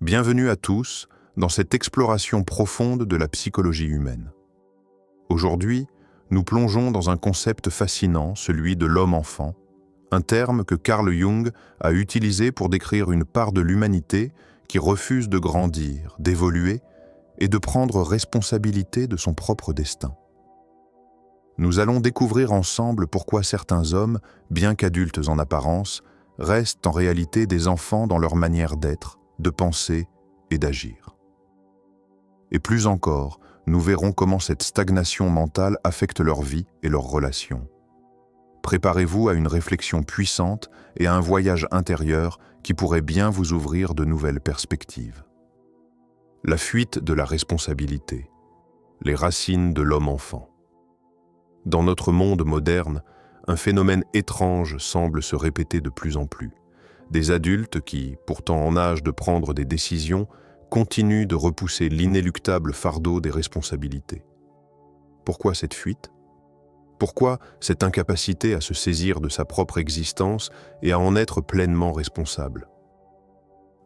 Bienvenue à tous dans cette exploration profonde de la psychologie humaine. Aujourd'hui, nous plongeons dans un concept fascinant, celui de l'homme-enfant, un terme que Carl Jung a utilisé pour décrire une part de l'humanité qui refuse de grandir, d'évoluer et de prendre responsabilité de son propre destin. Nous allons découvrir ensemble pourquoi certains hommes, bien qu'adultes en apparence, restent en réalité des enfants dans leur manière d'être, de penser et d'agir. Et plus encore, nous verrons comment cette stagnation mentale affecte leur vie et leurs relations. Préparez-vous à une réflexion puissante et à un voyage intérieur qui pourrait bien vous ouvrir de nouvelles perspectives. La fuite de la responsabilité, les racines de l'homme-enfant. Dans notre monde moderne, un phénomène étrange semble se répéter de plus en plus. Des adultes qui, pourtant en âge de prendre des décisions, continuent de repousser l'inéluctable fardeau des responsabilités. Pourquoi cette fuite ? Pourquoi cette incapacité à se saisir de sa propre existence et à en être pleinement responsable ?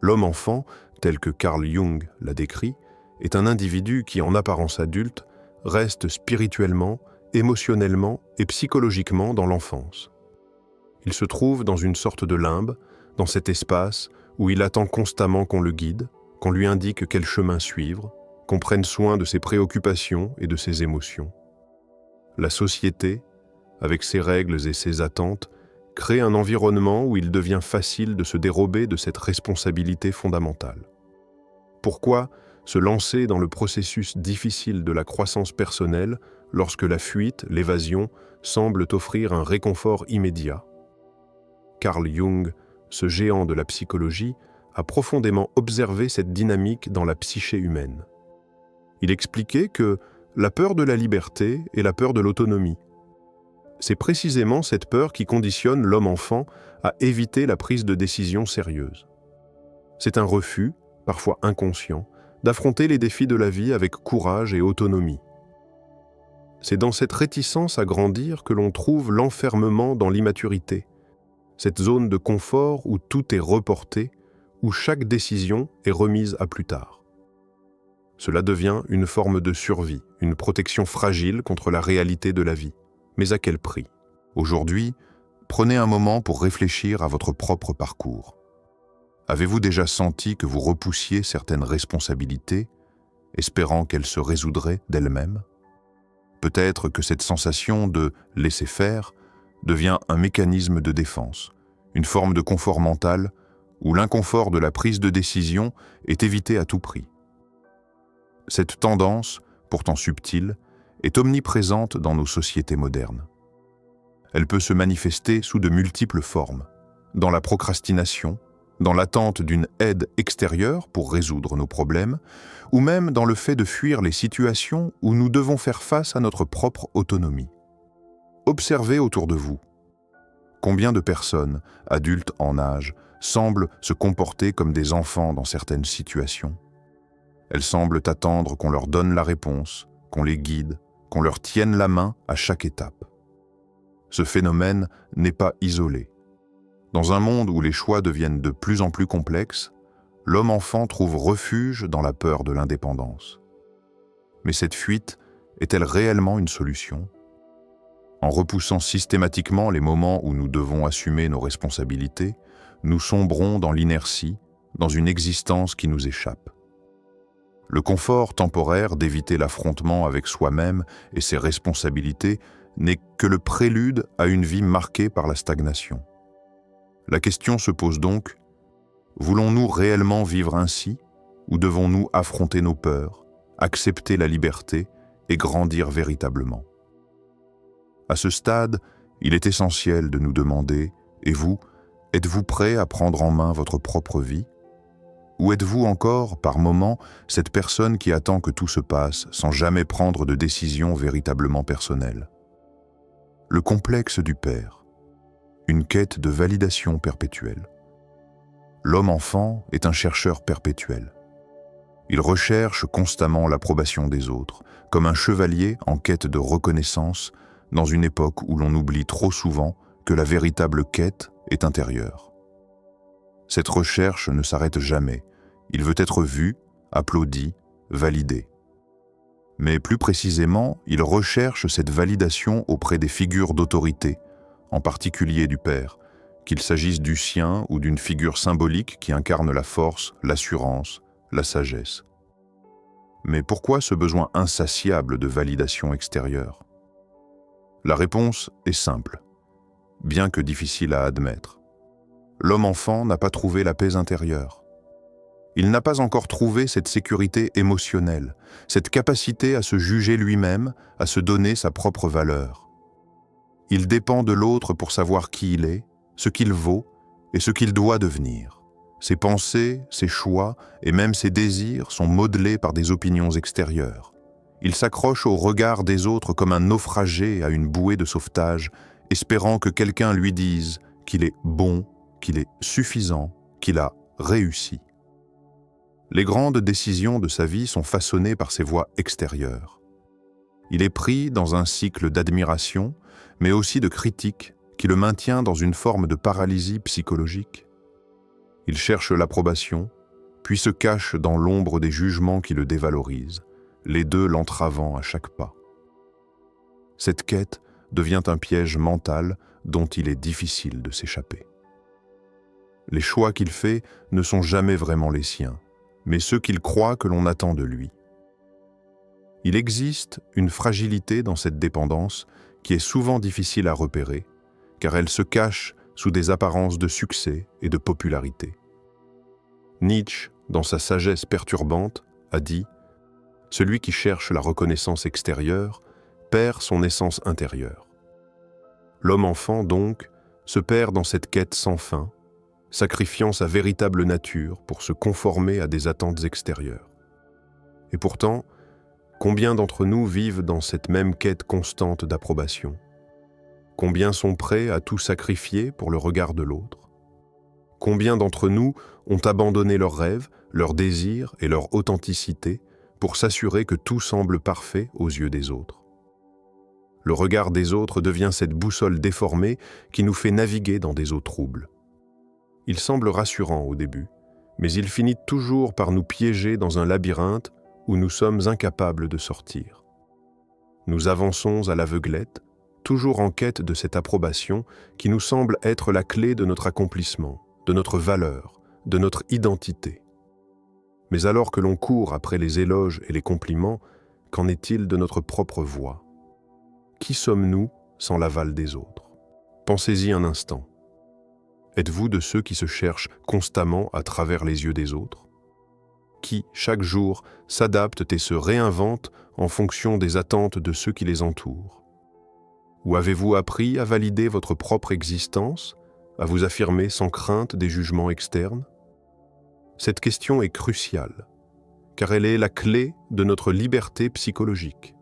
L'homme-enfant, tel que Carl Jung l'a décrit, est un individu qui, en apparence adulte, reste spirituellement, émotionnellement et psychologiquement dans l'enfance. Il se trouve dans une sorte de limbe, dans cet espace où il attend constamment qu'on le guide, qu'on lui indique quel chemin suivre, qu'on prenne soin de ses préoccupations et de ses émotions. La société, avec ses règles et ses attentes, crée un environnement où il devient facile de se dérober de cette responsabilité fondamentale. Pourquoi se lancer dans le processus difficile de la croissance personnelle lorsque la fuite, l'évasion, semblent offrir un réconfort immédiat ? Carl Jung, ce géant de la psychologie, a profondément observé cette dynamique dans la psyché humaine. Il expliquait que la peur de la liberté est la peur de l'autonomie. C'est précisément cette peur qui conditionne l'homme-enfant à éviter la prise de décision sérieuse. C'est un refus, parfois inconscient, d'affronter les défis de la vie avec courage et autonomie. C'est dans cette réticence à grandir que l'on trouve l'enfermement dans l'immaturité, cette zone de confort où tout est reporté, où chaque décision est remise à plus tard. Cela devient une forme de survie, une protection fragile contre la réalité de la vie. Mais à quel prix ? Aujourd'hui, prenez un moment pour réfléchir à votre propre parcours. Avez-vous déjà senti que vous repoussiez certaines responsabilités, espérant qu'elles se résoudraient d'elles-mêmes ? Peut-être que cette sensation de « laisser faire » devient un mécanisme de défense, une forme de confort mental où l'inconfort de la prise de décision est évité à tout prix. Cette tendance, pourtant subtile, est omniprésente dans nos sociétés modernes. Elle peut se manifester sous de multiples formes, dans la procrastination, dans l'attente d'une aide extérieure pour résoudre nos problèmes, ou même dans le fait de fuir les situations où nous devons faire face à notre propre autonomie. Observez autour de vous. Combien de personnes, adultes en âge, semblent se comporter comme des enfants dans certaines situations ? Elles semblent attendre qu'on leur donne la réponse, qu'on les guide, qu'on leur tienne la main à chaque étape. Ce phénomène n'est pas isolé. Dans un monde où les choix deviennent de plus en plus complexes, l'homme-enfant trouve refuge dans la peur de l'indépendance. Mais cette fuite est-elle réellement une solution ? En repoussant systématiquement les moments où nous devons assumer nos responsabilités, nous sombrons dans l'inertie, dans une existence qui nous échappe. Le confort temporaire d'éviter l'affrontement avec soi-même et ses responsabilités n'est que le prélude à une vie marquée par la stagnation. La question se pose donc, voulons-nous réellement vivre ainsi ou devons-nous affronter nos peurs, accepter la liberté et grandir véritablement ? À ce stade, il est essentiel de nous demander, et vous, êtes-vous prêt à prendre en main votre propre vie ? Ou êtes-vous encore, par moments, cette personne qui attend que tout se passe sans jamais prendre de décision véritablement personnelle ? Le complexe du père, une quête de validation perpétuelle. L'homme-enfant est un chercheur perpétuel. Il recherche constamment l'approbation des autres, comme un chevalier en quête de reconnaissance dans une époque où l'on oublie trop souvent que la véritable quête est intérieure. Cette recherche ne s'arrête jamais, Il veut être vu, applaudi, validé. Mais plus précisément, il recherche cette validation auprès des figures d'autorité, en particulier du père, qu'il s'agisse du sien ou d'une figure symbolique qui incarne la force, l'assurance, la sagesse. Mais pourquoi ce besoin insatiable de validation extérieure? La réponse est simple, bien que difficile à admettre. L'homme-enfant n'a pas trouvé la paix intérieure. Il n'a pas encore trouvé cette sécurité émotionnelle, cette capacité à se juger lui-même, à se donner sa propre valeur. Il dépend de l'autre pour savoir qui il est, ce qu'il vaut et ce qu'il doit devenir. Ses pensées, ses choix et même ses désirs sont modelés par des opinions extérieures. Il s'accroche au regard des autres comme un naufragé à une bouée de sauvetage, espérant que quelqu'un lui dise qu'il est bon, qu'il est suffisant, qu'il a réussi. Les grandes décisions de sa vie sont façonnées par ces voies extérieures. Il est pris dans un cycle d'admiration, mais aussi de critique, qui le maintient dans une forme de paralysie psychologique. Il cherche l'approbation, puis se cache dans l'ombre des jugements qui le dévalorisent, les deux l'entravant à chaque pas. Cette quête devient un piège mental dont il est difficile de s'échapper. Les choix qu'il fait ne sont jamais vraiment les siens, mais ceux qu'il croit que l'on attend de lui. Il existe une fragilité dans cette dépendance qui est souvent difficile à repérer, car elle se cache sous des apparences de succès et de popularité. Nietzsche, dans sa sagesse perturbante, a dit « Celui qui cherche la reconnaissance extérieure perd son essence intérieure ». L'homme-enfant, donc, se perd dans cette quête sans fin, sacrifiant sa véritable nature pour se conformer à des attentes extérieures. Et pourtant, combien d'entre nous vivent dans cette même quête constante d'approbation? Combien sont prêts à tout sacrifier pour le regard de l'autre? Combien d'entre nous ont abandonné leurs rêves, leurs désirs et leur authenticité pour s'assurer que tout semble parfait aux yeux des autres? Le regard des autres devient cette boussole déformée qui nous fait naviguer dans des eaux troubles. Il semble rassurant au début, mais il finit toujours par nous piéger dans un labyrinthe où nous sommes incapables de sortir. Nous avançons à l'aveuglette, toujours en quête de cette approbation qui nous semble être la clé de notre accomplissement, de notre valeur, de notre identité. Mais alors que l'on court après les éloges et les compliments, qu'en est-il de notre propre voix? Qui sommes-nous sans l'aval des autres? Pensez-y un instant. Êtes-vous de ceux qui se cherchent constamment à travers les yeux des autres? Qui, chaque jour, s'adaptent et se réinventent en fonction des attentes de ceux qui les entourent? Ou avez-vous appris à valider votre propre existence, à vous affirmer sans crainte des jugements externes? Cette question est cruciale, car elle est la clé de notre liberté psychologique.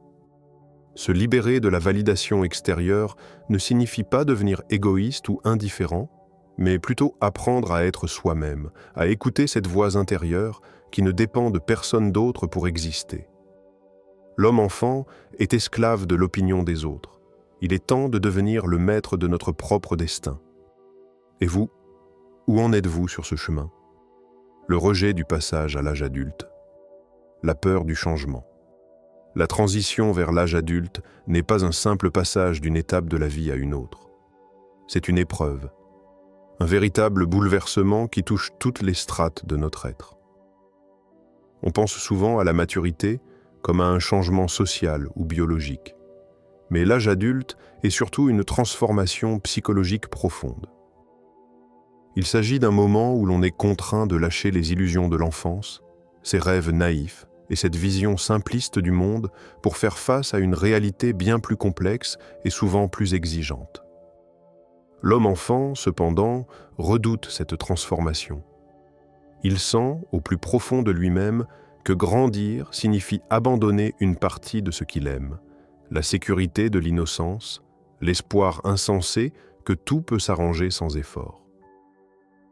Se libérer de la validation extérieure ne signifie pas devenir égoïste ou indifférent, mais plutôt apprendre à être soi-même, à écouter cette voix intérieure qui ne dépend de personne d'autre pour exister. L'homme-enfant est esclave de l'opinion des autres. Il est temps de devenir le maître de notre propre destin. Et vous, où en êtes-vous sur ce chemin? Le rejet du passage à l'âge adulte, la peur du changement. La transition vers l'âge adulte n'est pas un simple passage d'une étape de la vie à une autre. C'est une épreuve, un véritable bouleversement qui touche toutes les strates de notre être. On pense souvent à la maturité comme à un changement social ou biologique. Mais l'âge adulte est surtout une transformation psychologique profonde. Il s'agit d'un moment où l'on est contraint de lâcher les illusions de l'enfance, ses rêves naïfs et cette vision simpliste du monde pour faire face à une réalité bien plus complexe et souvent plus exigeante. L'homme-enfant, cependant, redoute cette transformation. Il sent, au plus profond de lui-même, que grandir signifie abandonner une partie de ce qu'il aime, la sécurité de l'innocence, l'espoir insensé que tout peut s'arranger sans effort.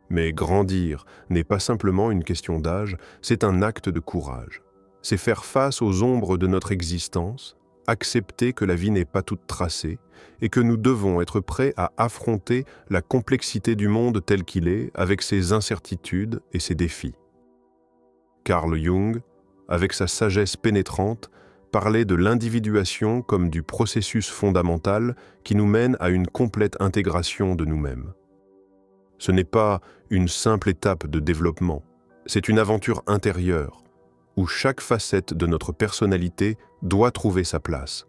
Mais grandir n'est pas simplement une question d'âge, c'est un acte de courage. C'est faire face aux ombres de notre existence, accepter que la vie n'est pas toute tracée et que nous devons être prêts à affronter la complexité du monde tel qu'il est avec ses incertitudes et ses défis. Carl Jung, avec sa sagesse pénétrante, parlait de l'individuation comme du processus fondamental qui nous mène à une complète intégration de nous-mêmes. Ce n'est pas une simple étape de développement, c'est une aventure intérieure, où chaque facette de notre personnalité doit trouver sa place.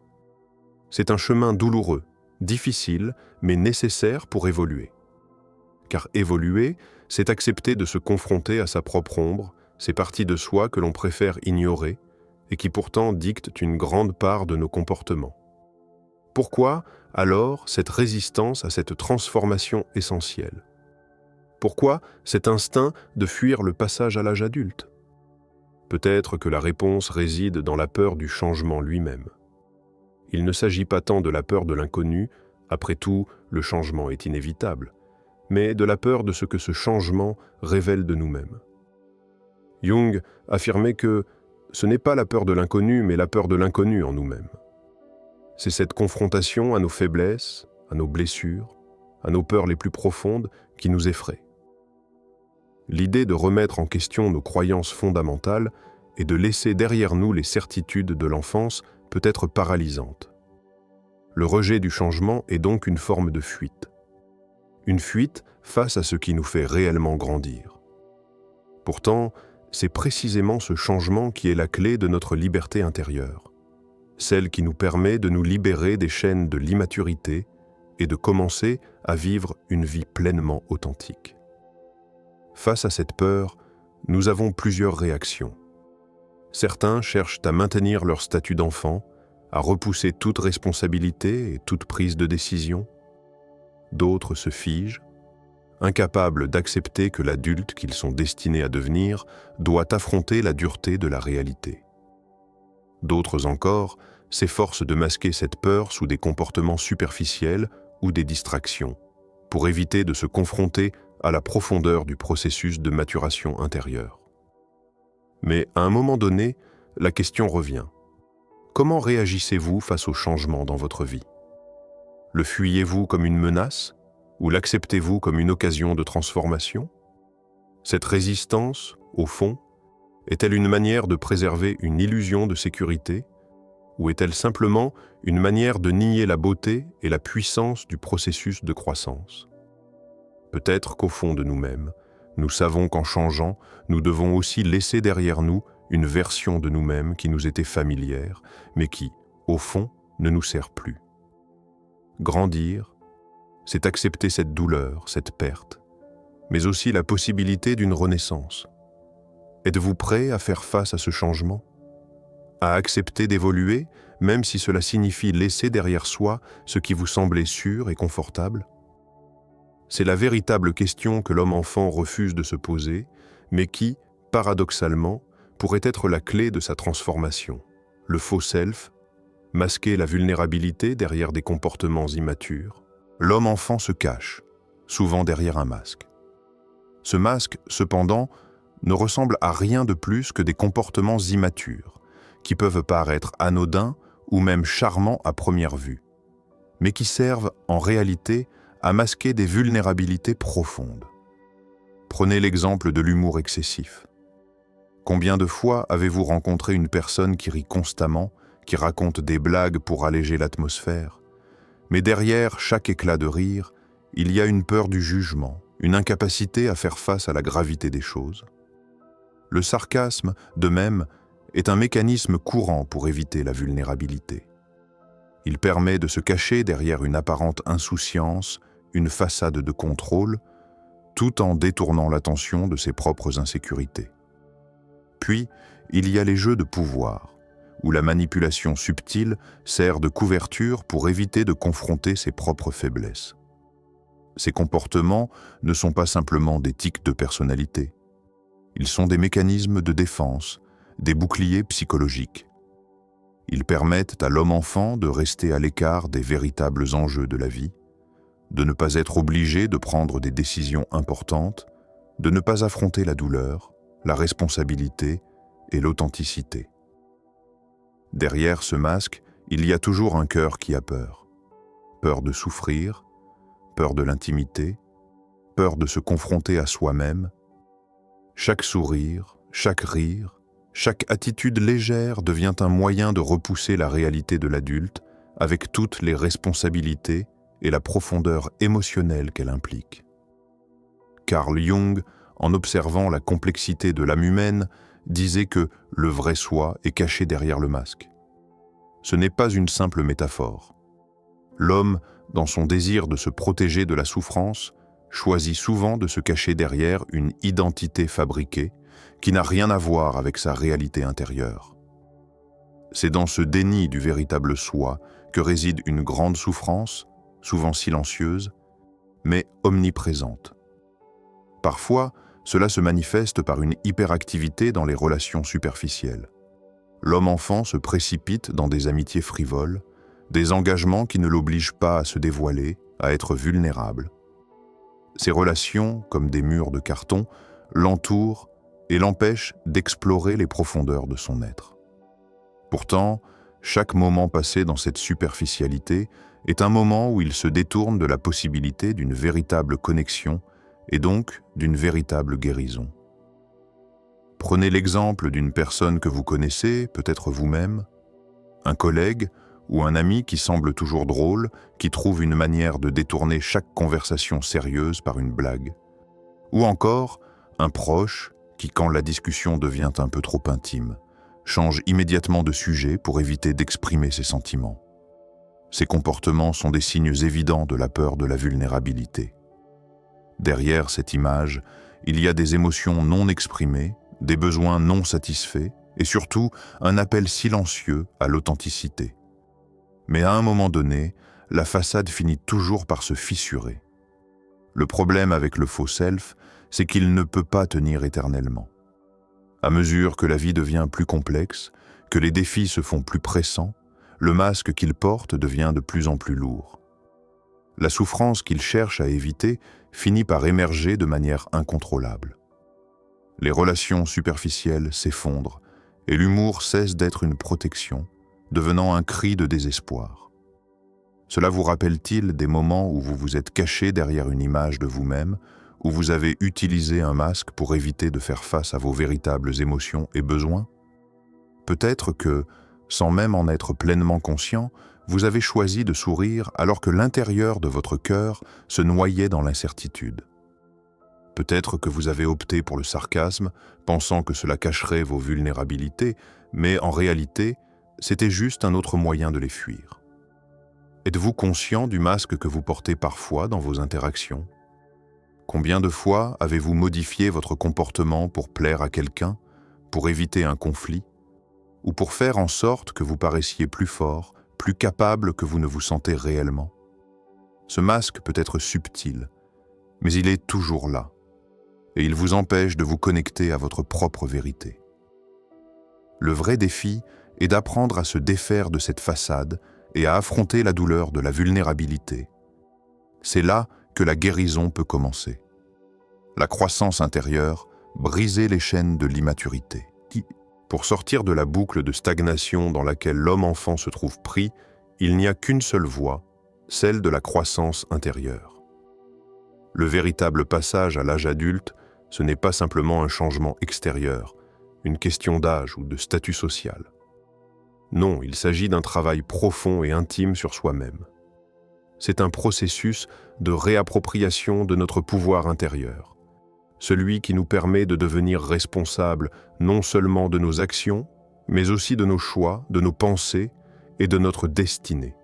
C'est un chemin douloureux, difficile, mais nécessaire pour évoluer. Car évoluer, c'est accepter de se confronter à sa propre ombre, ces parties de soi que l'on préfère ignorer et qui pourtant dictent une grande part de nos comportements. Pourquoi, alors, cette résistance à cette transformation essentielle? Pourquoi cet instinct de fuir le passage à l'âge adulte? Peut-être que la réponse réside dans la peur du changement lui-même. Il ne s'agit pas tant de la peur de l'inconnu, après tout, le changement est inévitable, mais de la peur de ce que ce changement révèle de nous-mêmes. Jung affirmait que ce n'est pas la peur de l'inconnu, mais la peur de l'inconnu en nous-mêmes. C'est cette confrontation à nos faiblesses, à nos blessures, à nos peurs les plus profondes qui nous effraie. L'idée de remettre en question nos croyances fondamentales et de laisser derrière nous les certitudes de l'enfance peut être paralysante. Le rejet du changement est donc une forme de fuite. Une fuite face à ce qui nous fait réellement grandir. Pourtant, c'est précisément ce changement qui est la clé de notre liberté intérieure, celle qui nous permet de nous libérer des chaînes de l'immaturité et de commencer à vivre une vie pleinement authentique. Face à cette peur, nous avons plusieurs réactions. Certains cherchent à maintenir leur statut d'enfant, à repousser toute responsabilité et toute prise de décision. D'autres se figent, incapables d'accepter que l'adulte qu'ils sont destinés à devenir doit affronter la dureté de la réalité. D'autres encore s'efforcent de masquer cette peur sous des comportements superficiels ou des distractions, pour éviter de se confronter à la profondeur du processus de maturation intérieure. Mais à un moment donné, la question revient. Comment réagissez-vous face au changement dans votre vie? Le fuyez-vous comme une menace ou l'acceptez-vous comme une occasion de transformation? Cette résistance, au fond, est-elle une manière de préserver une illusion de sécurité ou est-elle simplement une manière de nier la beauté et la puissance du processus de croissance? Peut-être qu'au fond de nous-mêmes, nous savons qu'en changeant, nous devons aussi laisser derrière nous une version de nous-mêmes qui nous était familière, mais qui, au fond, ne nous sert plus. Grandir, c'est accepter cette douleur, cette perte, mais aussi la possibilité d'une renaissance. Êtes-vous prêt à faire face à ce changement? À accepter d'évoluer, même si cela signifie laisser derrière soi ce qui vous semblait sûr et confortable? C'est la véritable question que l'homme-enfant refuse de se poser, mais qui, paradoxalement, pourrait être la clé de sa transformation. Le faux self, masquer la vulnérabilité derrière des comportements immatures. L'homme-enfant se cache, souvent derrière un masque. Ce masque, cependant, ne ressemble à rien de plus que des comportements immatures, qui peuvent paraître anodins ou même charmants à première vue, mais qui servent en réalité à masquer des vulnérabilités profondes. Prenez l'exemple de l'humour excessif. Combien de fois avez-vous rencontré une personne qui rit constamment, qui raconte des blagues pour alléger l'atmosphère, mais derrière chaque éclat de rire, il y a une peur du jugement, une incapacité à faire face à la gravité des choses? Le sarcasme, de même, est un mécanisme courant pour éviter la vulnérabilité. Il permet de se cacher derrière une apparente insouciance, une façade de contrôle, tout en détournant l'attention de ses propres insécurités. Puis, il y a les jeux de pouvoir, où la manipulation subtile sert de couverture pour éviter de confronter ses propres faiblesses. Ces comportements ne sont pas simplement des tics de personnalité. Ils sont des mécanismes de défense, des boucliers psychologiques. Ils permettent à l'homme-enfant de rester à l'écart des véritables enjeux de la vie, de ne pas être obligé de prendre des décisions importantes, de ne pas affronter la douleur, la responsabilité et l'authenticité. Derrière ce masque, il y a toujours un cœur qui a peur. Peur de souffrir, peur de l'intimité, peur de se confronter à soi-même. Chaque sourire, chaque rire, chaque attitude légère devient un moyen de repousser la réalité de l'adulte avec toutes les responsabilités et la profondeur émotionnelle qu'elle implique. Carl Jung, en observant la complexité de l'âme humaine, disait que le vrai soi est caché derrière le masque. Ce n'est pas une simple métaphore. L'homme, dans son désir de se protéger de la souffrance, choisit souvent de se cacher derrière une identité fabriquée qui n'a rien à voir avec sa réalité intérieure. C'est dans ce déni du véritable soi que réside une grande souffrance, souvent silencieuse, mais omniprésente. Parfois, cela se manifeste par une hyperactivité dans les relations superficielles. L'homme-enfant se précipite dans des amitiés frivoles, des engagements qui ne l'obligent pas à se dévoiler, à être vulnérable. Ces relations, comme des murs de carton, l'entourent et l'empêchent d'explorer les profondeurs de son être. Pourtant, chaque moment passé dans cette superficialité est un moment où il se détourne de la possibilité d'une véritable connexion et donc d'une véritable guérison. Prenez l'exemple d'une personne que vous connaissez, peut-être vous-même, un collègue ou un ami qui semble toujours drôle, qui trouve une manière de détourner chaque conversation sérieuse par une blague, ou encore un proche qui, quand la discussion devient un peu trop intime, change immédiatement de sujet pour éviter d'exprimer ses sentiments. Ces comportements sont des signes évidents de la peur de la vulnérabilité. Derrière cette image, il y a des émotions non exprimées, des besoins non satisfaits et surtout un appel silencieux à l'authenticité. Mais à un moment donné, la façade finit toujours par se fissurer. Le problème avec le faux self, c'est qu'il ne peut pas tenir éternellement. À mesure que la vie devient plus complexe, que les défis se font plus pressants, le masque qu'il porte devient de plus en plus lourd. La souffrance qu'il cherche à éviter finit par émerger de manière incontrôlable. Les relations superficielles s'effondrent et l'humour cesse d'être une protection, devenant un cri de désespoir. Cela vous rappelle-t-il des moments où vous vous êtes caché derrière une image de vous-même, où vous avez utilisé un masque pour éviter de faire face à vos véritables émotions et besoins? Peut-être que, sans même en être pleinement conscient, vous avez choisi de sourire alors que l'intérieur de votre cœur se noyait dans l'incertitude. Peut-être que vous avez opté pour le sarcasme, pensant que cela cacherait vos vulnérabilités, mais en réalité, c'était juste un autre moyen de les fuir. Êtes-vous conscient du masque que vous portez parfois dans vos interactions? Combien de fois avez-vous modifié votre comportement pour plaire à quelqu'un, pour éviter un conflit, ou pour faire en sorte que vous paraissiez plus fort, plus capable que vous ne vous sentez réellement? Ce masque peut être subtil, mais il est toujours là, et il vous empêche de vous connecter à votre propre vérité. Le vrai défi est d'apprendre à se défaire de cette façade et à affronter la douleur de la vulnérabilité. C'est là que la guérison peut commencer. La croissance intérieure, briser les chaînes de l'immaturité. Pour sortir de la boucle de stagnation dans laquelle l'homme-enfant se trouve pris, il n'y a qu'une seule voie, celle de la croissance intérieure. Le véritable passage à l'âge adulte, ce n'est pas simplement un changement extérieur, une question d'âge ou de statut social. Non, il s'agit d'un travail profond et intime sur soi-même. C'est un processus de réappropriation de notre pouvoir intérieur, celui qui nous permet de devenir responsables non seulement de nos actions, mais aussi de nos choix, de nos pensées et de notre destinée.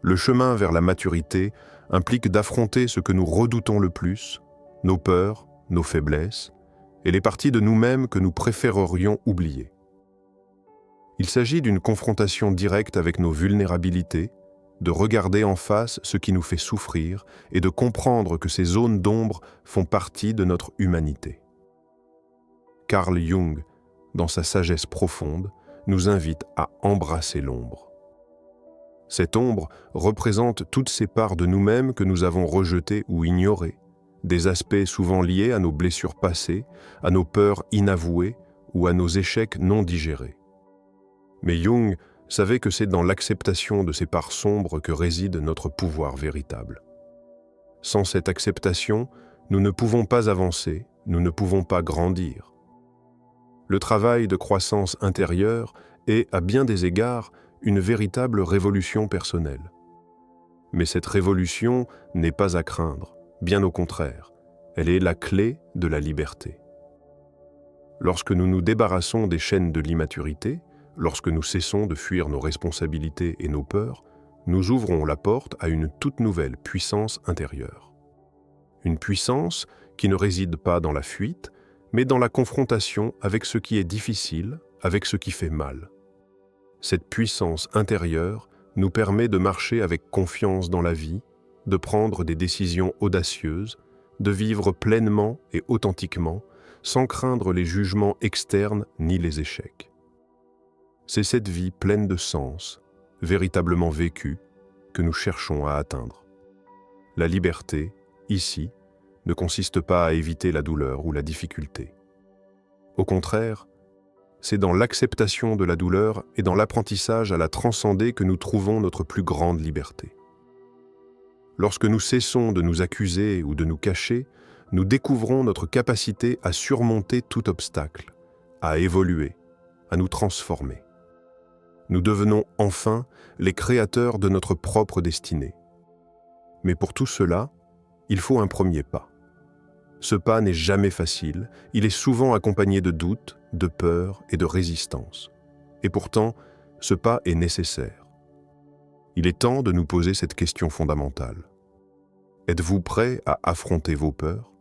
Le chemin vers la maturité implique d'affronter ce que nous redoutons le plus, nos peurs, nos faiblesses, et les parties de nous-mêmes que nous préférerions oublier. Il s'agit d'une confrontation directe avec nos vulnérabilités, de regarder en face ce qui nous fait souffrir et de comprendre que ces zones d'ombre font partie de notre humanité. Carl Jung, dans sa sagesse profonde, nous invite à embrasser l'ombre. Cette ombre représente toutes ces parts de nous-mêmes que nous avons rejetées ou ignorées, des aspects souvent liés à nos blessures passées, à nos peurs inavouées ou à nos échecs non digérés. Mais Jung savait que c'est dans l'acceptation de ces parts sombres que réside notre pouvoir véritable. Sans cette acceptation, nous ne pouvons pas avancer, nous ne pouvons pas grandir. Le travail de croissance intérieure est, à bien des égards, une véritable révolution personnelle. Mais cette révolution n'est pas à craindre, bien au contraire, elle est la clé de la liberté. Lorsque nous nous débarrassons des chaînes de l'immaturité, lorsque nous cessons de fuir nos responsabilités et nos peurs, nous ouvrons la porte à une toute nouvelle puissance intérieure. Une puissance qui ne réside pas dans la fuite, mais dans la confrontation avec ce qui est difficile, avec ce qui fait mal. Cette puissance intérieure nous permet de marcher avec confiance dans la vie, de prendre des décisions audacieuses, de vivre pleinement et authentiquement, sans craindre les jugements externes ni les échecs. C'est cette vie pleine de sens, véritablement vécue, que nous cherchons à atteindre. La liberté, ici, ne consiste pas à éviter la douleur ou la difficulté. Au contraire, c'est dans l'acceptation de la douleur et dans l'apprentissage à la transcender que nous trouvons notre plus grande liberté. Lorsque nous cessons de nous accuser ou de nous cacher, nous découvrons notre capacité à surmonter tout obstacle, à évoluer, à nous transformer. Nous devenons enfin les créateurs de notre propre destinée. Mais pour tout cela, il faut un premier pas. Ce pas n'est jamais facile, il est souvent accompagné de doutes, de peurs et de résistance. Et pourtant, ce pas est nécessaire. Il est temps de nous poser cette question fondamentale. Êtes-vous prêt à affronter vos peurs?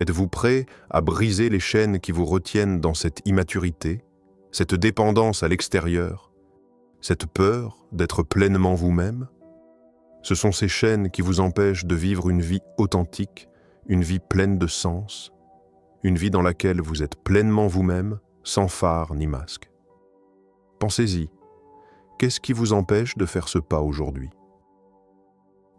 Êtes-vous prêt à briser les chaînes qui vous retiennent dans cette immaturité, cette dépendance à l'extérieur, cette peur d'être pleinement vous-même? Ce sont ces chaînes qui vous empêchent de vivre une vie authentique, une vie pleine de sens, une vie dans laquelle vous êtes pleinement vous-même, sans phare ni masque. Pensez-y, qu'est-ce qui vous empêche de faire ce pas aujourd'hui?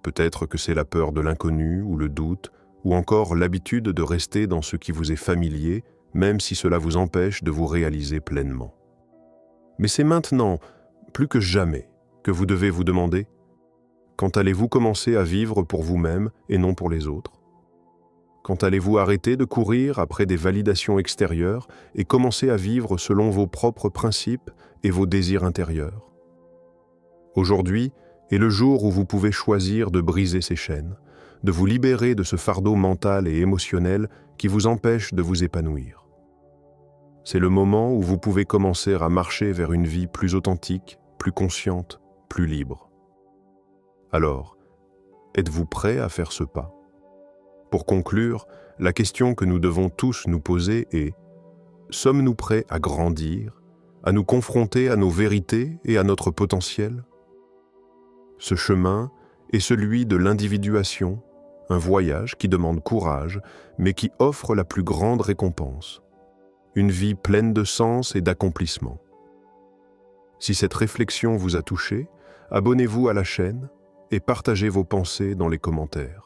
Peut-être que c'est la peur de l'inconnu ou le doute, ou encore l'habitude de rester dans ce qui vous est familier, même si cela vous empêche de vous réaliser pleinement. Mais c'est maintenant, plus que jamais, que vous devez vous demander: quand allez-vous commencer à vivre pour vous-même et non pour les autres? Quand allez-vous arrêter de courir après des validations extérieures et commencer à vivre selon vos propres principes et vos désirs intérieurs? Aujourd'hui est le jour où vous pouvez choisir de briser ces chaînes, de vous libérer de ce fardeau mental et émotionnel qui vous empêche de vous épanouir. C'est le moment où vous pouvez commencer à marcher vers une vie plus authentique, plus consciente, plus libre. Alors, êtes-vous prêt à faire ce pas? Pour conclure, la question que nous devons tous nous poser est: sommes-nous prêts à grandir, à nous confronter à nos vérités et à notre potentiel? Ce chemin est celui de l'individuation, un voyage qui demande courage, mais qui offre la plus grande récompense, une vie pleine de sens et d'accomplissement. Si cette réflexion vous a touché, abonnez-vous à la chaîne et partagez vos pensées dans les commentaires.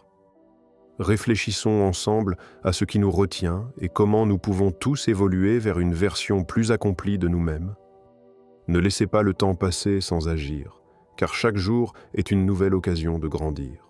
Réfléchissons ensemble à ce qui nous retient et comment nous pouvons tous évoluer vers une version plus accomplie de nous-mêmes. Ne laissez pas le temps passer sans agir, car chaque jour est une nouvelle occasion de grandir.